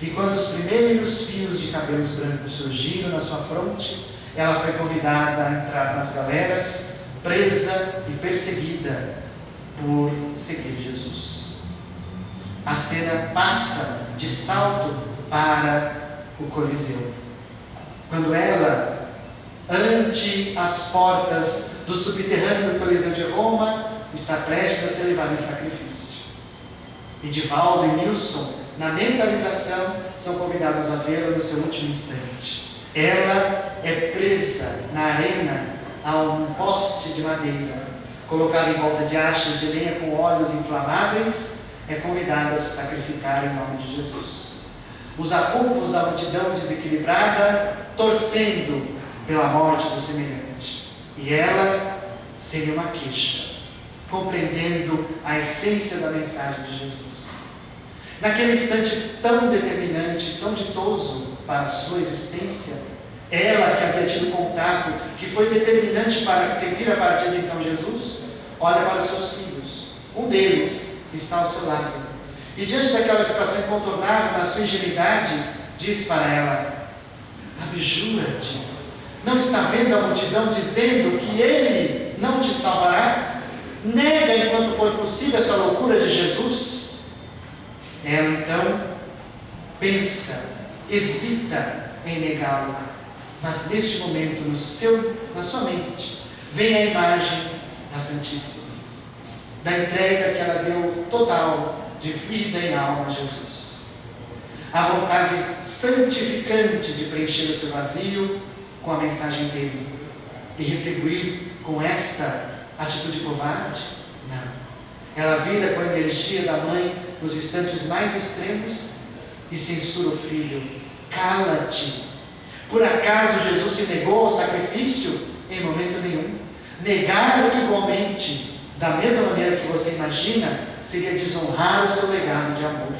E quando os primeiros fios de cabelos brancos surgiram na sua fronte, ela foi convidada a entrar nas galeras, presa e perseguida por seguir Jesus. A cena passa de salto para o Coliseu. Quando ela, ante as portas do subterrâneo do Coliseu de Roma, está prestes a ser levada em sacrifício. Edivaldo e Nilson, na mentalização, são convidados a vê-la no seu último instante. Ela é presa na arena a um poste de madeira, colocada em volta de achas de lenha com óleos inflamáveis, é convidada a se sacrificar em nome de Jesus. Os apupos da multidão desequilibrada, torcendo pela morte do semelhante. E ela, sem uma queixa, compreendendo a essência da mensagem de Jesus. Naquele instante tão determinante, tão ditoso para a sua existência, ela que havia tido contato, que foi determinante para seguir a partir de então Jesus, olha para os seus filhos. Um deles está ao seu lado. E diante daquela situação incontornável, na sua ingenuidade, diz para ela: abjura-te. Não está vendo a multidão dizendo que Ele não te salvará? Nega enquanto for possível essa loucura de Jesus. Ela então pensa, hesita em negá-lo, mas neste momento na sua mente vem a imagem da Santíssima, da entrega que ela deu total de vida e alma a Jesus, a vontade santificante de preencher o seu vazio com a mensagem dele e retribuir com esta atitude covarde? Não. Ela vira com a energia da mãe nos instantes mais extremos e censura o filho: cala-te. Por acaso Jesus se negou ao sacrifício? Em momento nenhum. Negar igualmente, da mesma maneira que você imagina, seria desonrar o seu legado de amor.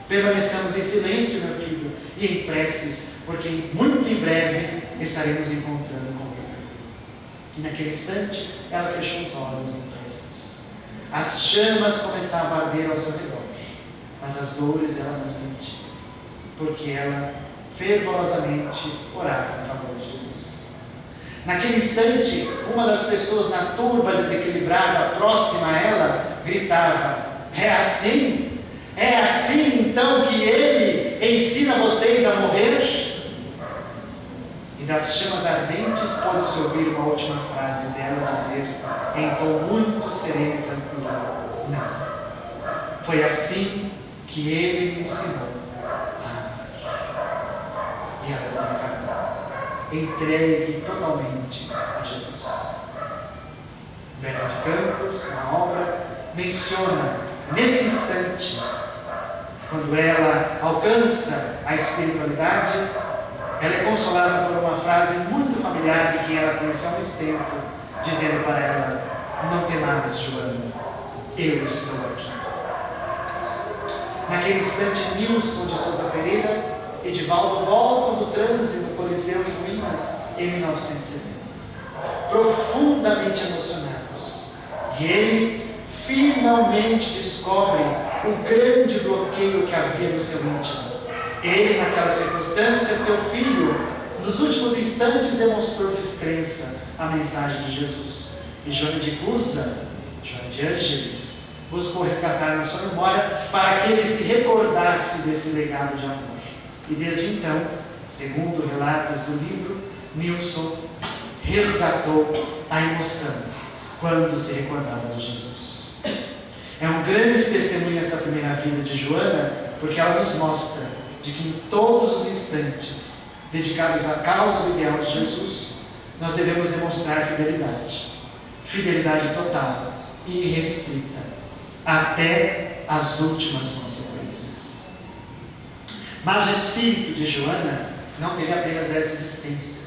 Permaneçamos em silêncio, meu filho, e em preces, porque muito em breve estaremos encontrando com Ele. E naquele instante, ela fechou os olhos em preces. As chamas começavam a arder ao seu redor, mas as dores ela não sentia, porque ela fervorosamente orava em favor de Jesus. Naquele instante, uma das pessoas na turba desequilibrada, próxima a ela, gritava: é assim? É assim então que Ele ensina vocês a morrer? E das chamas ardentes pode-se ouvir uma última frase dela dizer, em tom muito sereno e tranquilo: não. Foi assim que Ele me ensinou a amar. E ela desencarnou, entregue totalmente a Jesus. Beto de Campos, na obra, menciona nesse instante, quando ela alcança a espiritualidade, ela é consolada por uma frase muito familiar de quem ela conheceu há muito tempo, dizendo para ela: não temais, Joana, eu estou aqui. Naquele instante, Nilson de Souza Pereira e Edivaldo voltam do transe no Coliseu em ruínas em 1970, profundamente emocionados. E ele finalmente descobre o grande bloqueio que havia no seu íntimo. Ele, naquela circunstância, seu filho, nos últimos instantes demonstrou descrença à mensagem de Jesus. E Joana de Cusa, Joana de Ângeles, buscou resgatar na sua memória para que ele se recordasse desse legado de amor. E desde então, segundo relatos do livro, Nilson resgatou a emoção quando se recordava de Jesus. É um grande testemunho essa primeira vida de Joana, porque ela nos mostra de que em todos os instantes dedicados à causa do ideal de Jesus, nós devemos demonstrar fidelidade. Fidelidade total e irrestrita, até as últimas consequências. Mas o espírito de Joana não teve apenas essa existência.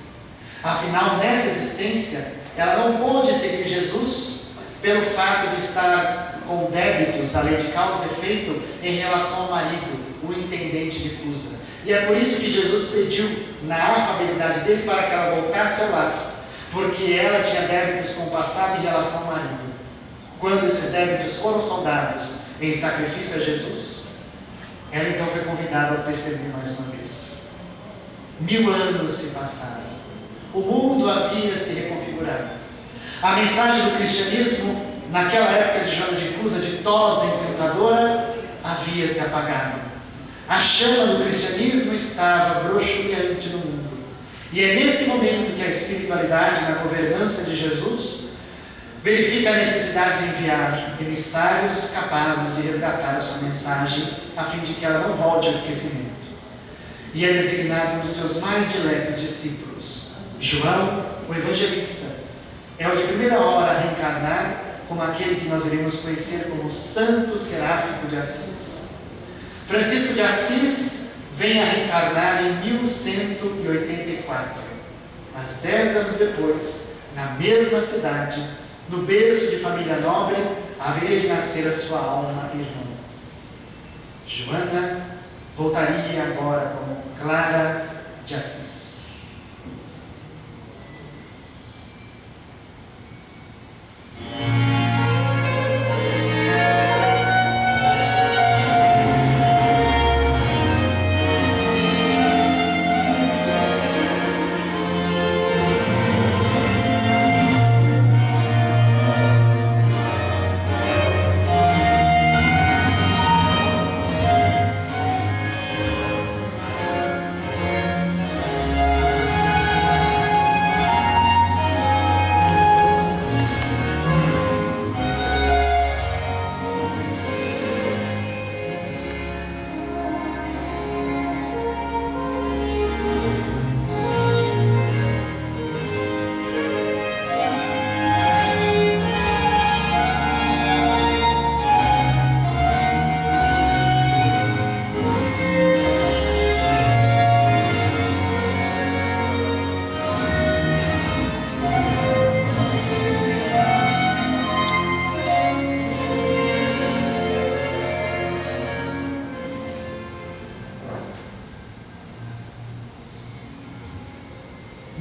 Afinal, nessa existência, ela não pôde seguir Jesus pelo fato de estar com débitos da lei de causa e efeito em relação ao marido, o intendente de Cusa. E é por isso que Jesus pediu, na afabilidade dele, para que ela voltasse ao lar, porque ela tinha débitos com o passado em relação ao marido. Quando esses débitos foram soldados em sacrifício a Jesus, Ela então foi convidada ao testemunho mais uma vez. 1000 anos se passaram. O mundo havia se reconfigurado. A mensagem do cristianismo, naquela época de Joana de Cusa, ditosa e encantadora, havia se apagado. A chama do cristianismo estava broxuleante no mundo. E é nesse momento que a espiritualidade, na governança de Jesus, verifica a necessidade de enviar emissários capazes de resgatar a sua mensagem, a fim de que ela não volte ao esquecimento. E é designado um dos seus mais diletos discípulos, João, o evangelista. É o de primeira hora a reencarnar como aquele que nós iremos conhecer como Santo Seráfico de Assis. Francisco de Assis vem a reencarnar em 1184, mas 10 anos depois, na mesma cidade, no berço de família nobre, haveria de nascer a sua alma irmã. Joana voltaria agora como Clara de Assis.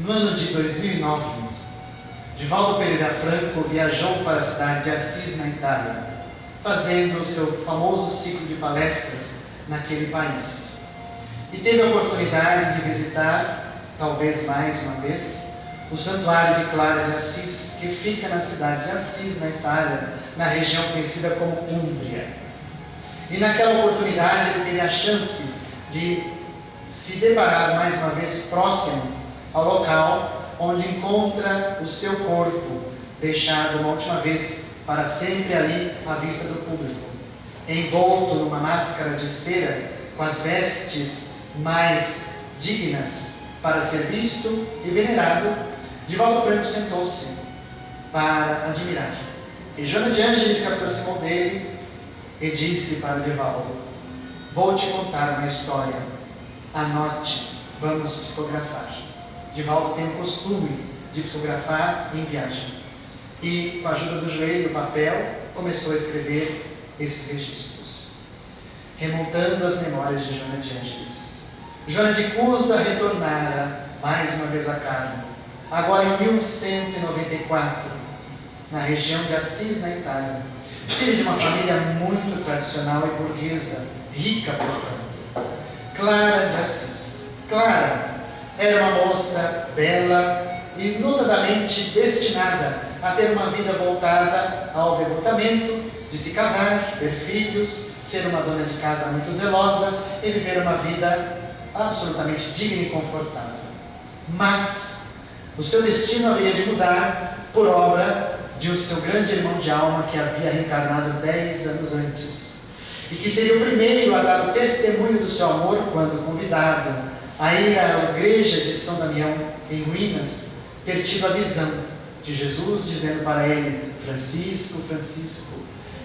No ano de 2009, Divaldo Pereira Franco viajou para a cidade de Assis, na Itália, fazendo o seu famoso ciclo de palestras naquele país. E teve a oportunidade de visitar, talvez mais uma vez, o Santuário de Clara de Assis, que fica na cidade de Assis, na Itália, na região conhecida como Úmbria. E naquela oportunidade ele teve a chance de se deparar mais uma vez próximo ao local onde encontra o seu corpo, deixado uma última vez para sempre ali à vista do público, envolto numa máscara de cera, com as vestes mais dignas para ser visto e venerado. Divaldo Franco sentou-se para admirar. E Joana de Ângeles se aproximou dele e disse para Divaldo: vou te contar uma história, anote, vamos psicografar. Divaldo tem o costume de psicografar em viagem. E, com a ajuda do joelho e do papel, começou a escrever esses registros, remontando as memórias de Joana de Ângeles. Joana de Cusa retornara mais uma vez a Carmo, agora em 1194, na região de Assis, na Itália. Filho de uma família muito tradicional e burguesa, rica, portanto. Clara de Assis. Clara era uma moça bela e notadamente destinada a ter uma vida voltada ao devotamento, de se casar, ter filhos, ser uma dona de casa muito zelosa e viver uma vida absolutamente digna e confortável. Mas o seu destino havia de mudar por obra de o seu grande irmão de alma, que havia reencarnado 10 anos antes, e que seria o primeiro a dar o testemunho do seu amor quando convidado a ir à igreja de São Damião, em ruínas, ter tido a visão de Jesus dizendo para ele: Francisco, Francisco,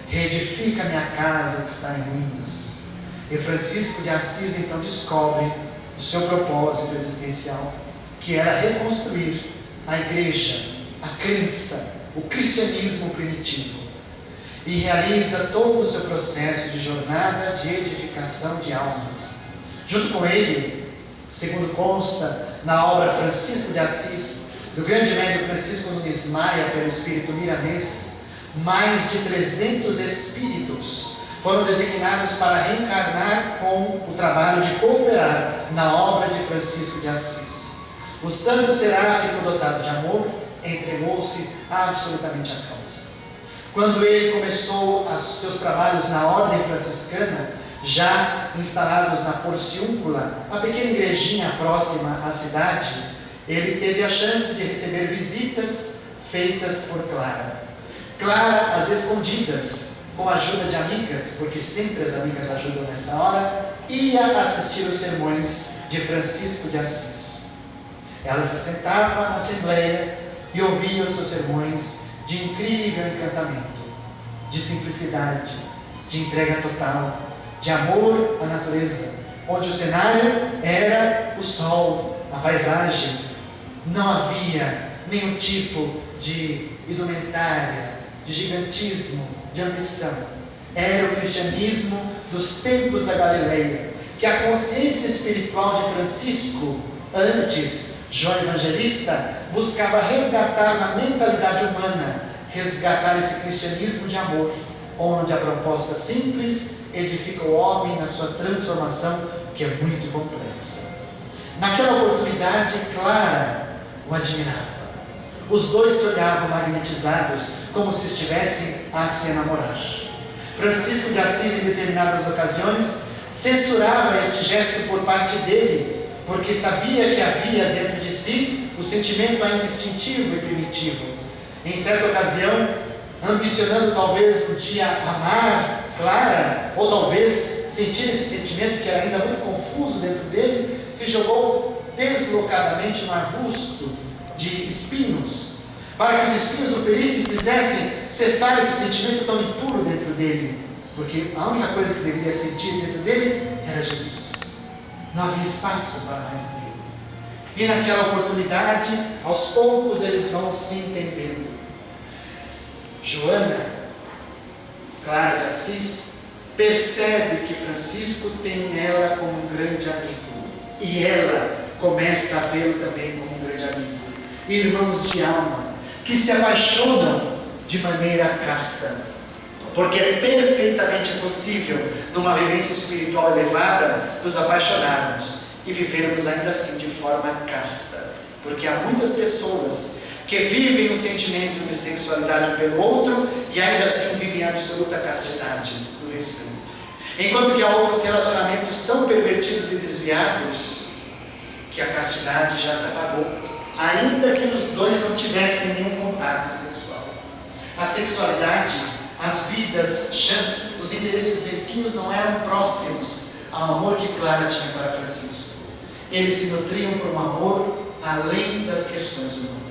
reedifica minha casa que está em ruínas. E Francisco de Assis então descobre o seu propósito existencial, que era reconstruir a igreja, a crença, o cristianismo primitivo, e realiza todo o seu processo de jornada de edificação de almas. Junto com ele, segundo consta na obra Francisco de Assis, do grande médium Francisco Nunes Maia, pelo espírito milanês, mais de 300 espíritos foram designados para reencarnar com o trabalho de cooperar na obra de Francisco de Assis. O santo seráfico, dotado de amor, entregou-se absolutamente à causa. Quando ele começou seus trabalhos na ordem franciscana, já instalados na Porciúncula, uma pequena igrejinha próxima à cidade, ele teve a chance de receber visitas feitas por Clara. Clara, às escondidas, com a ajuda de amigas, porque sempre as amigas ajudam nessa hora, ia assistir os sermões de Francisco de Assis. Ela se sentava na assembleia e ouvia os seus sermões de incrível encantamento, de simplicidade, de entrega total, de amor à natureza, onde o cenário era o sol, a paisagem. Não havia nenhum tipo de indumentária, de gigantismo, de ambição. Era o cristianismo dos tempos da Galileia, que a consciência espiritual de Francisco, antes João Evangelista, buscava resgatar na mentalidade humana, resgatar esse cristianismo de amor, onde a proposta simples edifica o homem na sua transformação, que é muito complexa. Naquela oportunidade, Clara o admirava. Os dois se olhavam magnetizados, como se estivessem a se enamorar. Francisco de Assis, em determinadas ocasiões, censurava este gesto por parte dele, porque sabia que havia dentro de si o sentimento ainda instintivo e primitivo. Em certa ocasião, ambicionando talvez um dia amar Clara, ou talvez sentir esse sentimento que era ainda muito confuso dentro dele, se jogou deslocadamente no arbusto de espinhos, para que os espinhos o ferissem e fizessem cessar esse sentimento tão impuro dentro dele, porque a única coisa que deveria sentir dentro dele era Jesus. Não havia espaço para mais ninguém. E naquela oportunidade, aos poucos eles vão se entendendo. Joana, Clara de Assis, percebe que Francisco tem ela como um grande amigo, e ela começa a vê-lo também como um grande amigo. Irmãos de alma, que se apaixonam de maneira casta, porque é perfeitamente possível, numa vivência espiritual elevada, nos apaixonarmos e vivermos ainda assim de forma casta, porque há muitas pessoas que vivem o sentimento de sexualidade pelo outro e ainda assim vivem a absoluta castidade do espírito, enquanto que há outros relacionamentos tão pervertidos e desviados que a castidade já se apagou, ainda que os dois não tivessem nenhum contato sexual. A sexualidade, as vidas, os interesses mesquinhos não eram próximos ao amor que Clara tinha para Francisco. Eles se nutriam por um amor além das questões humanas.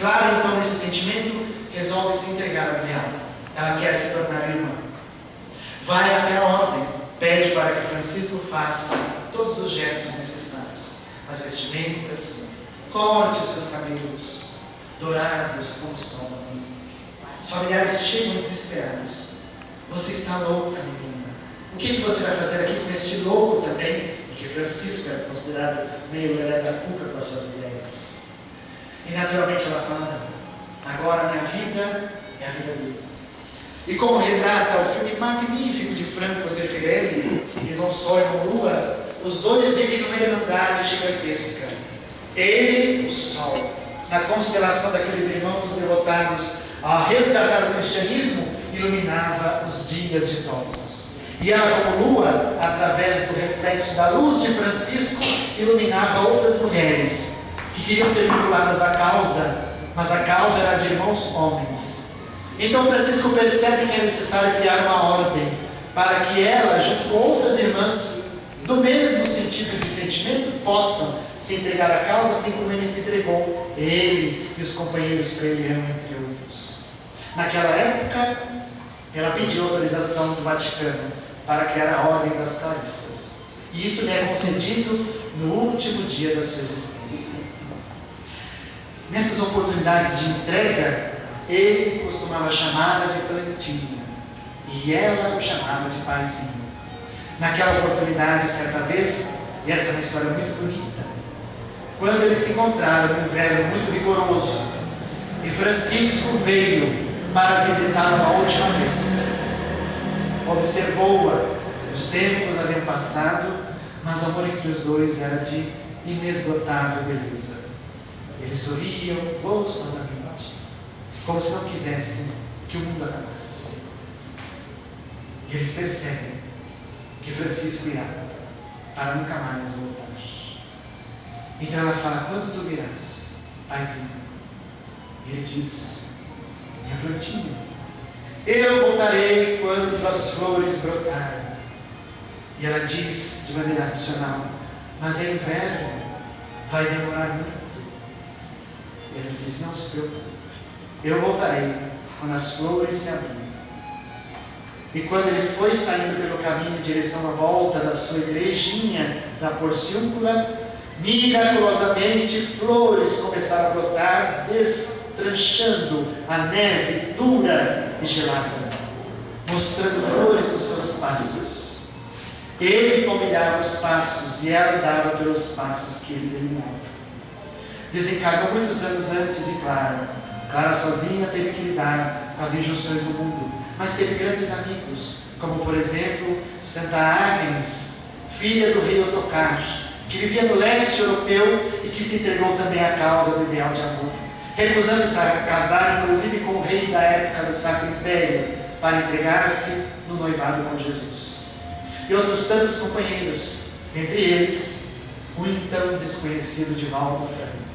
Clara, então, nesse sentimento, resolve se entregar ao ideal. Ela quer se tornar irmã. Vai até a ordem, pede para que Francisco faça todos os gestos necessários, as vestimentas, corte os seus cabelos, dourados como o sol. Os familiares chegam desesperados. Você está louca, menina. O que você vai fazer aqui com este louco também? Porque Francisco era considerado meio lelé da cuca com as suas ideias. E naturalmente ela fala: agora a minha vida é a vida dele. E como retrata o filme magnífico de Franco Zeffirelli, Irmão Sol e Irmão Lua, os dois vivem numa irmandade gigantesca. Ele, o sol, na constelação daqueles irmãos devotados a resgatar o cristianismo, iluminava os dias ditosos. E ela, como lua, através do reflexo da luz de Francisco, iluminava outras mulheres que queriam ser vinculadas à causa, mas a causa era de irmãos homens. Então Francisco percebe que é necessário criar uma ordem para que ela, junto com outras irmãs do mesmo sentido de sentimento, possam se entregar à causa assim como ele se entregou, ele e os companheiros Preliano, entre outros. Naquela época, ela pediu autorização do Vaticano para criar a Ordem das Clarissas. E isso lhe é concedido no último dia da sua existência. Nessas oportunidades de entrega, ele costumava chamá-la de plantinha, e ela o chamava de paizinho. Naquela oportunidade, certa vez, e essa é uma história muito bonita, quando eles se encontraram no inverno muito rigoroso, e Francisco veio para visitá-la uma última vez. observou-a. Os tempos haviam passado, mas o amor entre os dois era de inesgotável beleza. Eles sorriam gostosamente, como se não quisessem que o mundo acabasse. E eles percebem que Francisco irá para nunca mais voltar. Então ela fala: quando tu virás, paizinho? E ele diz: minha plantinha, eu voltarei quando as flores brotarem. E ela diz de maneira racional: mas é inverno, vai demorar muito. E ele diz: não se preocupe, eu voltarei quando as flores se abrirem. E quando ele foi saindo pelo caminho em direção à volta da sua igrejinha da Porciúncula, miraculosamente flores começaram a brotar, destranchando a neve dura e gelada, mostrando flores nos seus passos. Ele palmilhava os passos e ela andava pelos passos que ele delineava. Desencarnou muitos anos antes e Clara sozinha teve que lidar com as injunções do mundo, mas teve grandes amigos, como por exemplo Santa Agnes, filha do rei Ottokar, que vivia no leste europeu e que se entregou também à causa do ideal de amor, recusando-se a casar inclusive com o rei da época do Sacro Império, para entregar-se no noivado com Jesus. E outros tantos companheiros, entre eles o então desconhecido Divaldo Franco.